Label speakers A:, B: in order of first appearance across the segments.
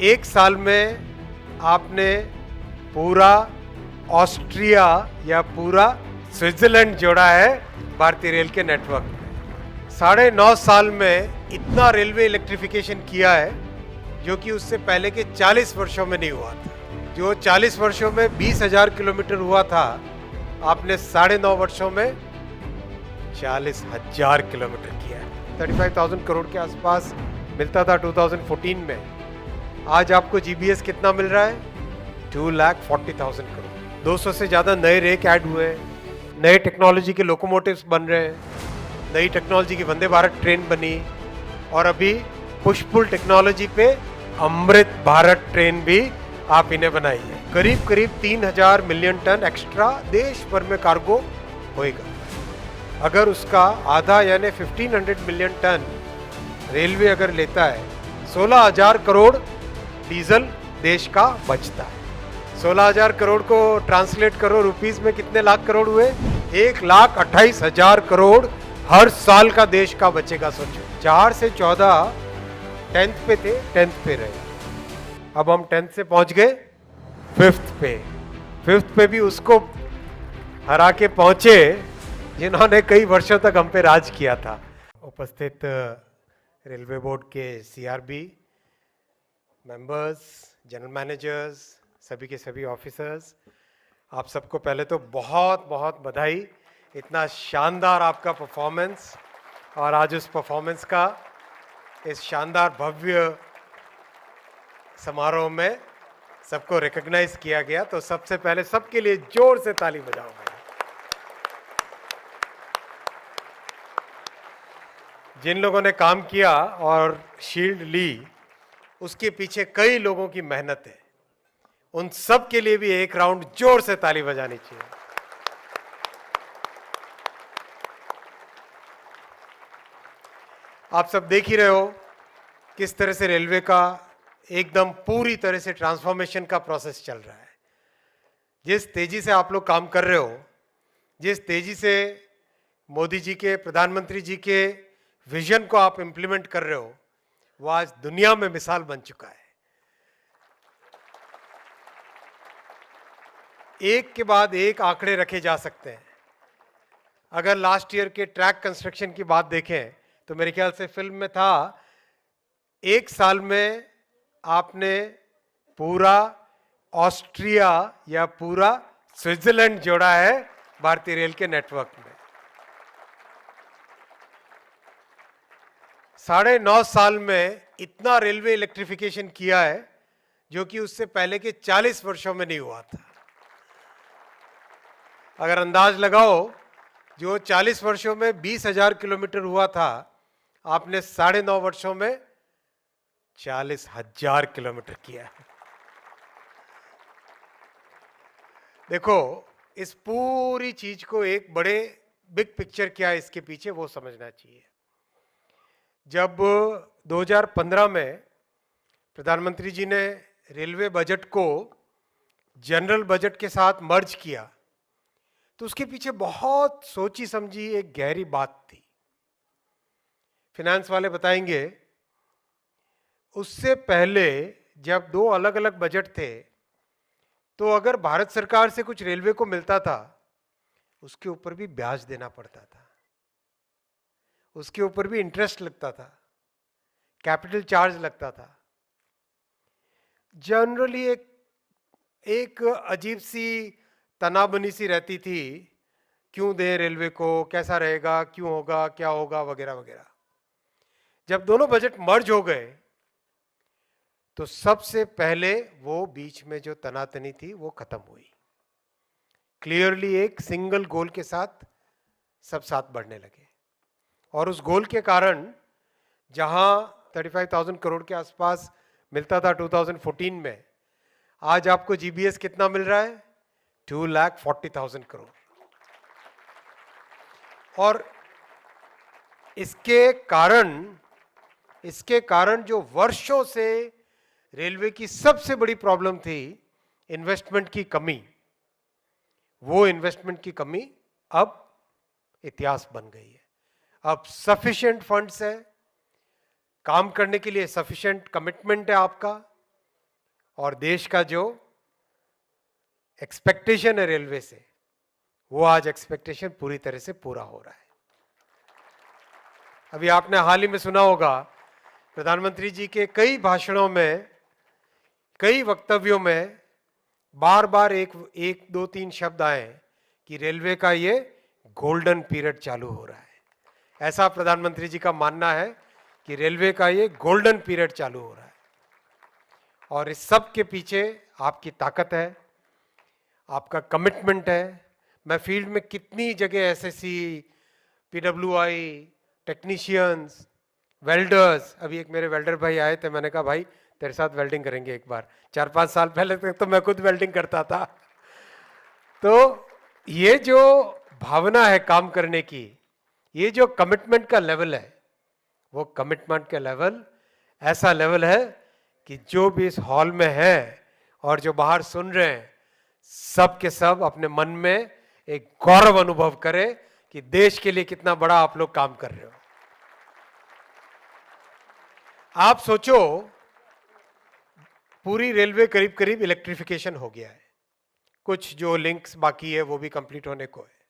A: एक साल में आपने पूरा ऑस्ट्रिया या पूरा स्विट्जरलैंड जोड़ा है भारतीय रेल के नेटवर्क में। 9.5 साल में इतना रेलवे इलेक्ट्रिफिकेशन किया है जो कि उससे पहले के 40 वर्षों में नहीं हुआ था। जो 40 वर्षों में 20,000 किलोमीटर हुआ था, आपने 9.5 वर्षों में 40,000 किलोमीटर किया है। 35,000 करोड़ के आसपास मिलता था 2014 में। आज आपको जीबीएस कितना मिल रहा है? 2,40,000 करोड़। 200 से ज़्यादा नए रेक ऐड हुए हैं, नए टेक्नोलॉजी के लोकोमोटिव्स बन रहे हैं, नई टेक्नोलॉजी की वंदे भारत ट्रेन बनी, और अभी पुश पुल टेक्नोलॉजी पे अमृत भारत ट्रेन भी आप इन्हें बनाई है। करीब करीब 3,000 मिलियन टन एक्स्ट्रा देश भर में कार्गो होएगा। अगर उसका आधा यानी 1,500 मिलियन टन रेलवे अगर लेता है, 16,000 करोड़ डीजल देश का बचता है। 16,000 करोड़ को ट्रांसलेट करो रुपीस में, कितने लाख करोड़ हुए? 1,28,000 करोड़ हर साल का देश का बचेगा। सोचो, 4 से 14 10th पे थे, 10th पे रहे, अब हम 10th से पहुंच गए 5th पे। 5th पे भी उसको हरा के पहुंचे जिन्होंने कई वर्षों तक हम पे राज किया था। उपस्थित रेलवे बोर्ड के सीआरबी मेंबर्स, जनरल मैनेजर्स, सभी के सभी ऑफिसर्स, आप सबको पहले तो बहुत बहुत बधाई। इतना शानदार आपका परफॉर्मेंस, और आज उस परफॉर्मेंस का इस शानदार भव्य समारोह में सबको रिकॉग्नाइज किया गया। तो सबसे पहले सबके लिए जोर से ताली बजाओ। जिन लोगों ने काम किया और शील्ड ली, उसके पीछे कई लोगों की मेहनत है। उन सब के लिए भी एक राउंड जोर से ताली बजानी चाहिए। आप सब देख ही रहे हो किस तरह से रेलवे का एकदम पूरी तरह से ट्रांसफॉर्मेशन का प्रोसेस चल रहा है। जिस तेजी से आप लोग काम कर रहे हो, जिस तेजी से मोदी जी के, प्रधानमंत्री जी के विजन को आप इंप्लीमेंट कर रहे हो, वो आज दुनिया में मिसाल बन चुका है। एक के बाद एक आंकड़े रखे जा सकते हैं। अगर लास्ट ईयर के ट्रैक कंस्ट्रक्शन की बात देखें तो मेरे ख्याल से फिल्म में था, एक साल में आपने पूरा ऑस्ट्रिया या पूरा स्विट्जरलैंड जोड़ा है भारतीय रेल के नेटवर्क में। 9.5 साल में इतना रेलवे इलेक्ट्रिफिकेशन किया है जो कि उससे पहले के 40 वर्षों में नहीं हुआ था। अगर अंदाज लगाओ, जो 40 वर्षों में 20,000 किलोमीटर हुआ था, आपने 9.5 वर्षों में 40,000 किलोमीटर किया है। देखो, इस पूरी चीज को एक बड़े बिग पिक्चर क्या है इसके पीछे, वो समझना चाहिए। जब 2015 में प्रधानमंत्री जी ने रेलवे बजट को जनरल बजट के साथ मर्ज किया, तो उसके पीछे बहुत सोची समझी एक गहरी बात थी। फिनेंस वाले बताएंगे, उससे पहले जब 2 अलग अलग बजट थे, तो अगर भारत सरकार से कुछ रेलवे को मिलता था, उसके ऊपर भी ब्याज देना पड़ता था, उसके ऊपर भी इंटरेस्ट लगता था, कैपिटल चार्ज लगता था। जनरली एक अजीब सी तनाबनी सी रहती थी, क्यों दें रेलवे को, कैसा रहेगा, क्यों होगा, क्या होगा, वगैरह वगैरह। जब दोनों बजट मर्ज हो गए, तो सबसे पहले वो बीच में जो तनातनी थी वो खत्म हुई। क्लियरली एक सिंगल गोल के साथ सब साथ बढ़ने लगे, और उस गोल के कारण जहां 35,000 करोड़ के आसपास मिलता था 2014 में, आज आपको जीबीएस कितना मिल रहा है? 2,40,000 करोड़। और इसके कारण जो वर्षों से रेलवे की सबसे बड़ी प्रॉब्लम थी, इन्वेस्टमेंट की कमी, वो इन्वेस्टमेंट की कमी अब इतिहास बन गई है। अब सफिशिएंट फंड्स है, काम करने के लिए सफिशिएंट कमिटमेंट है आपका, और देश का जो एक्सपेक्टेशन है रेलवे से, वो आज एक्सपेक्टेशन पूरी तरह से पूरा हो रहा है। अभी आपने हाल ही में सुना होगा प्रधानमंत्री जी के कई भाषणों में, कई वक्तव्यों में बार बार एक दो तीन शब्द आए कि रेलवे का ये गोल्डन पीरियड चालू हो रहा है। ऐसा प्रधानमंत्री जी का मानना है कि रेलवे का ये गोल्डन पीरियड चालू हो रहा है। और इस सब के पीछे आपकी ताकत है, आपका कमिटमेंट है। मैं फील्ड में कितनी जगह एसएससी, पीडब्ल्यूआई, टेक्नीशियंस, वेल्डर्स, अभी एक मेरे वेल्डर भाई आए थे, मैंने कहा भाई तेरे साथ वेल्डिंग करेंगे एक बार। 4-5 साल पहले तक तो मैं खुद वेल्डिंग करता था। तो ये जो भावना है काम करने की, ये जो कमिटमेंट का लेवल है, वो कमिटमेंट का लेवल ऐसा लेवल है कि जो भी इस हॉल में है और जो बाहर सुन रहे हैं, सब के सब अपने मन में एक गौरव अनुभव करें कि देश के लिए कितना बड़ा आप लोग काम कर रहे हो। आप सोचो, पूरी रेलवे करीब करीब इलेक्ट्रिफिकेशन हो गया है, कुछ जो लिंक्स बाकी है वो भी कंप्लीट होने को है।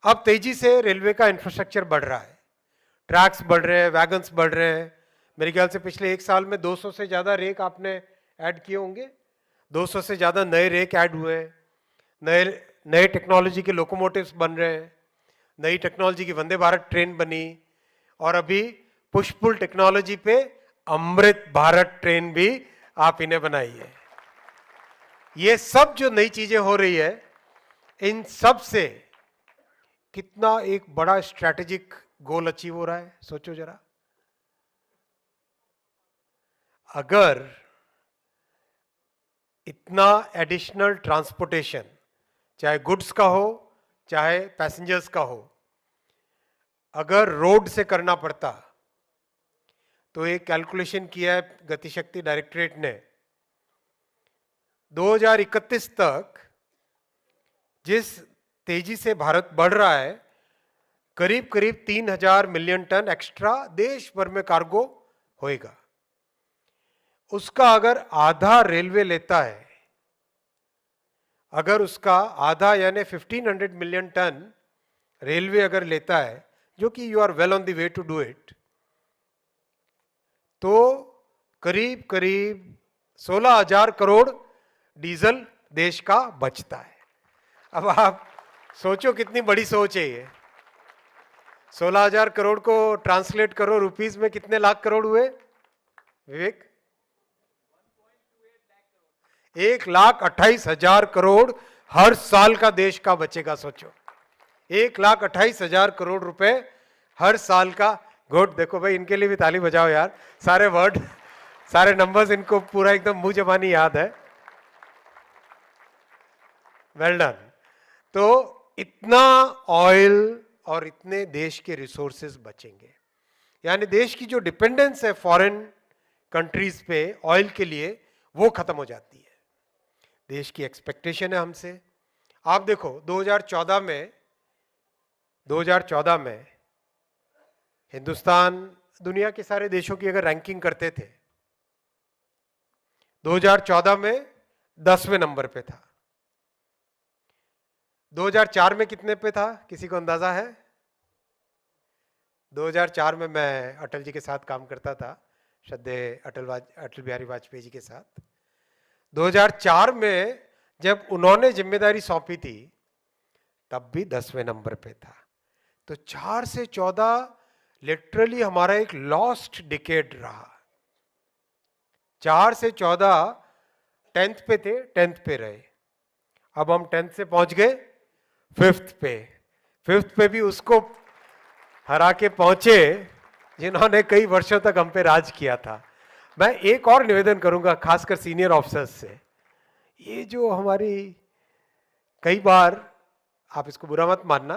A: अब तेजी से रेलवे का इंफ्रास्ट्रक्चर बढ़ रहा है, ट्रैक्स बढ़ रहे हैं, वैगन्स बढ़ रहे हैं। मेरे ख्याल से पिछले 1 साल में 200 से ज्यादा रेक आपने ऐड किए होंगे, 200 से ज्यादा नए रेक ऐड हुए हैं, नए टेक्नोलॉजी के लोकोमोटिव्स बन रहे हैं, नई टेक्नोलॉजी की वंदे भारत ट्रेन बनी, और अभी पुश पुल टेक्नोलॉजी पे अमृत भारत ट्रेन भी आप इन्हें बनाई है। ये सब जो नई चीजें हो रही है, इन सब से कितना एक बड़ा स्ट्रैटेजिक गोल अचीव हो रहा है, सोचो जरा। अगर इतना एडिशनल ट्रांसपोर्टेशन, चाहे गुड्स का हो चाहे पैसेंजर्स का हो, अगर रोड से करना पड़ता, तो एक कैलकुलेशन किया है गतिशक्ति डायरेक्टरेट ने, 2031 तक जिस तेजी से भारत बढ़ रहा है, करीब करीब 3000 मिलियन टन एक्स्ट्रा देश भर में कार्गो होएगा। उसका अगर आधा रेलवे लेता है, अगर उसका आधा यानी 1500 मिलियन टन रेलवे अगर लेता है, जो कि you are well on the way to do it, तो करीब करीब 16,000 करोड़ डीजल देश का बचता है। अब आप सोचो कितनी बड़ी सोच है ये। 16,000 करोड़ को ट्रांसलेट करो रुपीस में, कितने लाख करोड़ हुए विवेक? 1,28,000 करोड़ हर साल का देश का बचेगा। सोचो 1,28,000 करोड़ रुपए हर साल का। गुड, देखो भाई इनके लिए भी ताली बजाओ यार, सारे वर्ड, सारे नंबर्स इनको पूरा एकदम मुंह जबानी याद है। Well done. तो इतना ऑयल और इतने देश के रिसोर्सेज बचेंगे, यानी देश की जो डिपेंडेंस है फॉरेन कंट्रीज पे ऑयल के लिए, वो खत्म हो जाती है। देश की एक्सपेक्टेशन है हमसे। आप देखो 2014 में हिंदुस्तान दुनिया के सारे देशों की अगर रैंकिंग करते थे, 2014 में 10वें नंबर पे था। 2004 में कितने पे था, किसी को अंदाजा है? 2004 में मैं अटल जी के साथ काम करता था, श्रद्धेय अटल बिहारी वाजपेयी जी के साथ। 2004 में जब उन्होंने जिम्मेदारी सौंपी थी, तब भी 10वें नंबर पे था। तो 4 से 14 लिटरली हमारा एक लॉस्ट डिकेड रहा। 4 से 14 10th पे थे, 10th पे रहे। अब हम 10th से पहुंच गए 5th पे। 5th पे भी उसको हरा के पहुंचे जिन्होंने कई वर्षों तक हम पे राज किया था। मैं एक और निवेदन करूंगा खासकर सीनियर ऑफिसर्स से, ये जो हमारी कई बार, आप इसको बुरा मत मानना,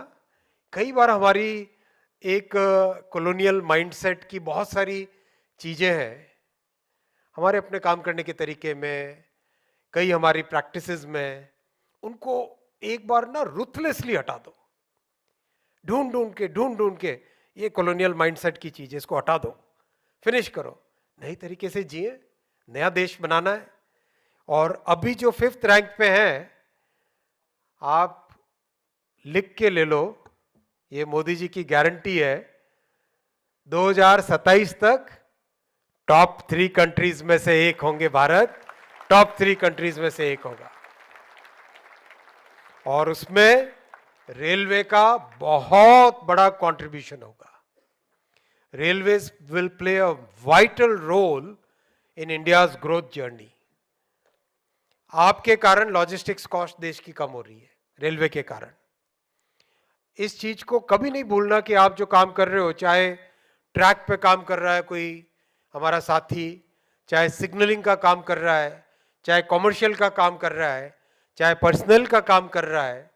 A: कई बार हमारी एक कॉलोनियल माइंडसेट की बहुत सारी चीजें हैं हमारे अपने काम करने के तरीके में, कई हमारी प्रैक्टिसेस में, उनको एक बार ना रुथलेसली हटा दो। ढूंढ ढूंढ के ये कॉलोनियल माइंडसेट की चीज, इसको हटा दो, फिनिश करो, नई तरीके से जिए। नया देश बनाना है, और अभी जो 5th रैंक पे हैं, आप लिख के ले लो, ये मोदी जी की गारंटी है, 2027 तक टॉप 3 कंट्रीज में से एक होंगे भारत, टॉप 3 कंट्रीज में से एक होगा। और उसमें रेलवे का बहुत बड़ा कंट्रीब्यूशन होगा। Railways will play a vital role in India's growth journey. आपके कारण लॉजिस्टिक्स कॉस्ट देश की कम हो रही है, रेलवे के कारण। इस चीज को कभी नहीं भूलना कि आप जो काम कर रहे हो, चाहे ट्रैक पे काम कर रहा है कोई हमारा साथी, चाहे सिग्नलिंग का काम कर रहा है, चाहे कॉमर्शियल का काम कर रहा है, चाहे पर्सनल का काम कर रहा है,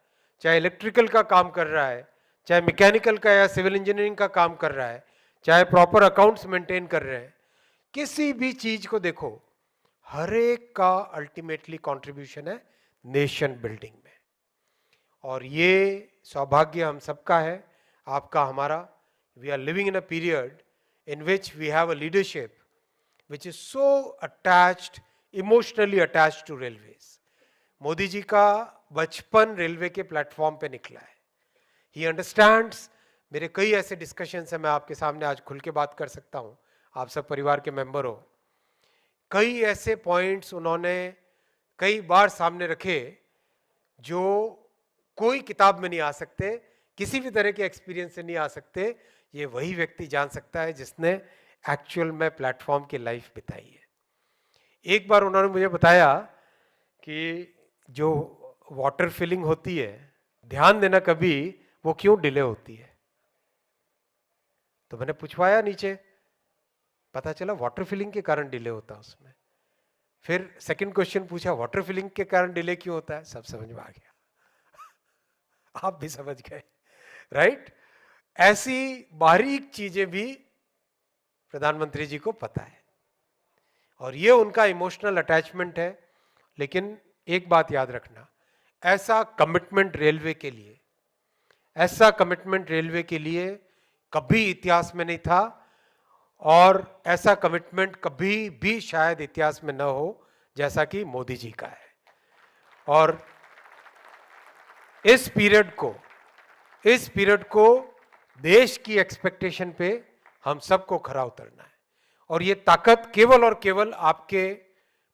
A: चाहे इलेक्ट्रिकल का काम कर रहा है, चाहे मैकेनिकल का या सिविल इंजीनियरिंग का काम कर रहा है, चाहे प्रॉपर अकाउंट्स मेंटेन कर रहे हैं, किसी भी चीज को देखो, हर एक का अल्टीमेटली कंट्रीब्यूशन है नेशन बिल्डिंग में। और ये सौभाग्य हम सबका है, आपका, हमारा। We are living in a period in which we have a leadership which is so attached, emotionally attached to railways. Modi ji का बचपन रेलवे के प्लेटफॉर्म पे निकला है। He understands. मेरे कई ऐसे डिस्कशंस हैं, मैं आपके सामने आज खुल के बात कर सकता हूं, आप सब परिवार के मेंबर हो। कई ऐसे पॉइंट्स उन्होंने कई बार सामने रखे जो कोई किताब में नहीं आ सकते, किसी भी तरह के एक्सपीरियंस से नहीं आ सकते। ये वही व्यक्ति जान सकता है जिसने एक्चुअल में प्लेटफॉर्म की लाइफ बिताई है। एक बार उन्होंने मुझे बताया कि जो वाटर फिलिंग होती है, ध्यान देना कभी वो क्यों डिले होती है। तो मैंने पूछवाया नीचे, पता चला वाटर फिलिंग के कारण डिले होता है उसमें। फिर सेकंड क्वेश्चन पूछा, वाटर फिलिंग के कारण डिले क्यों होता है। सब समझ में आ गया, आप भी समझ गए, राइट। ऐसी बारीक चीजें भी प्रधानमंत्री जी को पता है और ये उनका इमोशनल अटैचमेंट है। लेकिन एक बात याद रखना, ऐसा कमिटमेंट रेलवे के लिए, ऐसा कमिटमेंट रेलवे के लिए कभी इतिहास में नहीं था और ऐसा कमिटमेंट कभी भी शायद इतिहास में न हो जैसा कि मोदी जी का है। और इस पीरियड को देश की एक्सपेक्टेशन पे हम सबको खरा उतरना है। और ये ताकत केवल और केवल आपके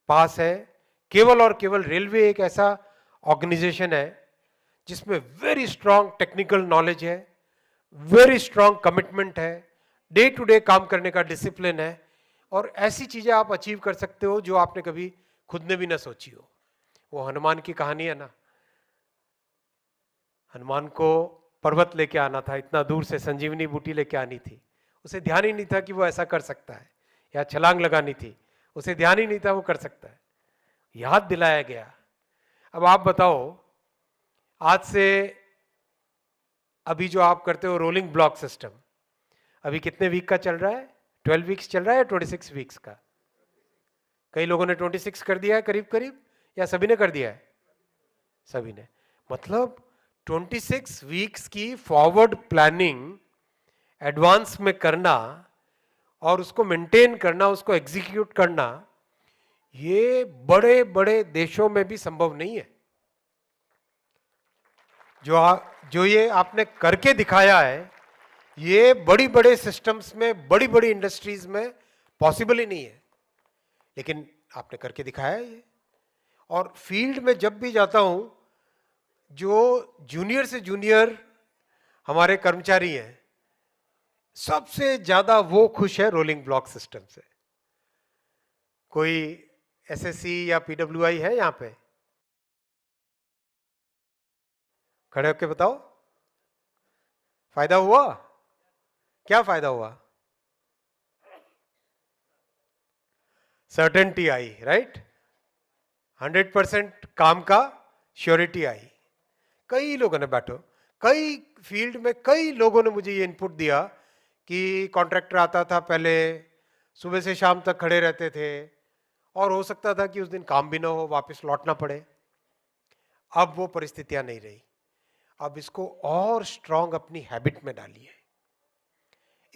A: पास है। केवल और केवल रेलवे एक ऐसा ऑर्गेनाइजेशन है जिसमें वेरी स्ट्रांग टेक्निकल नॉलेज है, वेरी स्ट्रांग कमिटमेंट है, डे टू डे काम करने का डिसिप्लिन है और ऐसी चीजें आप अचीव कर सकते हो जो आपने कभी खुद ने भी ना सोची हो। वो हनुमान की कहानी है ना, हनुमान को पर्वत लेके आना था, इतना दूर से संजीवनी बूटी लेके आनी थी, उसे ध्यान ही नहीं था कि वो ऐसा कर सकता है, या छलांग लगानी थी, उसे ध्यान ही नहीं था वो कर सकता है, याद दिलाया गया। अब आप बताओ, आज से अभी जो आप करते हो रोलिंग ब्लॉक सिस्टम, अभी कितने वीक का चल रहा है? 12 वीक्स चल रहा है या 26 वीक्स का? कई लोगों ने 26 कर दिया है करीब करीब, या सभी ने कर दिया है? सभी ने। मतलब 26 वीक्स की फॉरवर्ड प्लानिंग एडवांस में करना और उसको मेंटेन करना, उसको एग्जीक्यूट करना, ये बड़े बड़े देशों में भी संभव नहीं है। जो ये आपने करके दिखाया है, ये बड़ी बड़े सिस्टम्स में, बड़ी बड़ी इंडस्ट्रीज में पॉसिबल ही नहीं है, लेकिन आपने करके दिखाया है ये। और फील्ड में जब भी जाता हूं, जो जूनियर से जूनियर हमारे कर्मचारी हैं, सबसे ज्यादा वो खुश है रोलिंग ब्लॉक सिस्टम से। कोई एसएससी या पीडब्ल्यूआई है यहां पे? खड़े होके बताओ, फायदा हुआ? क्या फायदा हुआ? सर्टेनिटी आई, राइट। 100% काम का श्योरिटी आई। कई लोगों ने, बैठो, कई फील्ड में कई लोगों ने मुझे ये इनपुट दिया कि कॉन्ट्रैक्टर आता था, पहले सुबह से शाम तक खड़े रहते थे और हो सकता था कि उस दिन काम भी ना हो, वापस लौटना पड़े। अब वो परिस्थितियां नहीं रही। अब इसको और स्ट्रांग अपनी हैबिट में डालिए,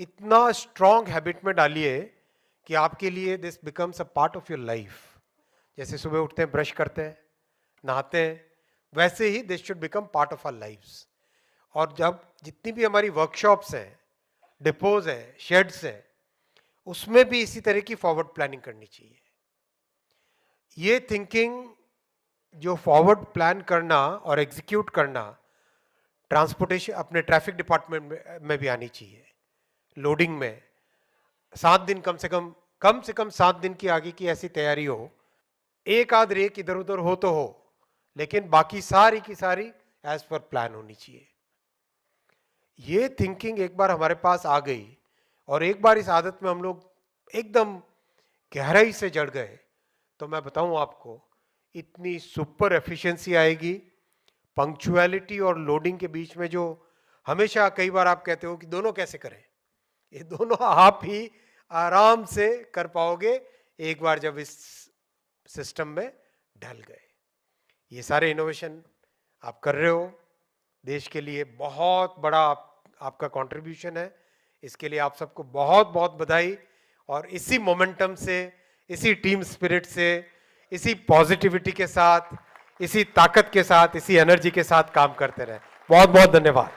A: इतना स्ट्रांग हैबिट में डालिए कि आपके लिए this becomes a part of your life. जैसे सुबह उठते हैं, ब्रश करते हैं, नहाते हैं, वैसे ही this should become part of our lives. और जब जितनी भी हमारी वर्कशॉप्स हैं, डिपोज हैं, शेड्स हैं, उसमें भी इसी तरह की फॉरवर्ड प्लानिंग करनी चाहिए। ये थिंकिंग जो फॉरवर्ड प्लान करना और एग्जीक्यूट करना ट्रांसपोर्टेशन अपने ट्रैफिक डिपार्टमेंट में भी आनी चाहिए। लोडिंग में 7 दिन कम से कम 7 दिन की आगे की ऐसी तैयारी हो, एक आध रेक इधर उधर हो तो हो, लेकिन बाकी सारी की सारी एज पर प्लान होनी चाहिए। ये थिंकिंग एक बार हमारे पास आ गई और एक बार इस आदत में हम लोग एकदम गहराई से जड़ गए, तो मैं बताऊं आपको, इतनी सुपर एफिशिएंसी आएगी। पंक्चुअलिटी और लोडिंग के बीच में जो हमेशा कई बार आप कहते हो कि दोनों कैसे करें, ये दोनों आप ही आराम से कर पाओगे एक बार जब इस सिस्टम में ढल गए। ये सारे इनोवेशन आप कर रहे हो, देश के लिए बहुत बड़ा आपका कंट्रीब्यूशन है। इसके लिए आप सबको बहुत बहुत बधाई। और इसी मोमेंटम से, इसी टीम स्पिरिट से, इसी पॉजिटिविटी के साथ, इसी ताकत के साथ, इसी एनर्जी के साथ काम करते रहे। बहुत बहुत धन्यवाद।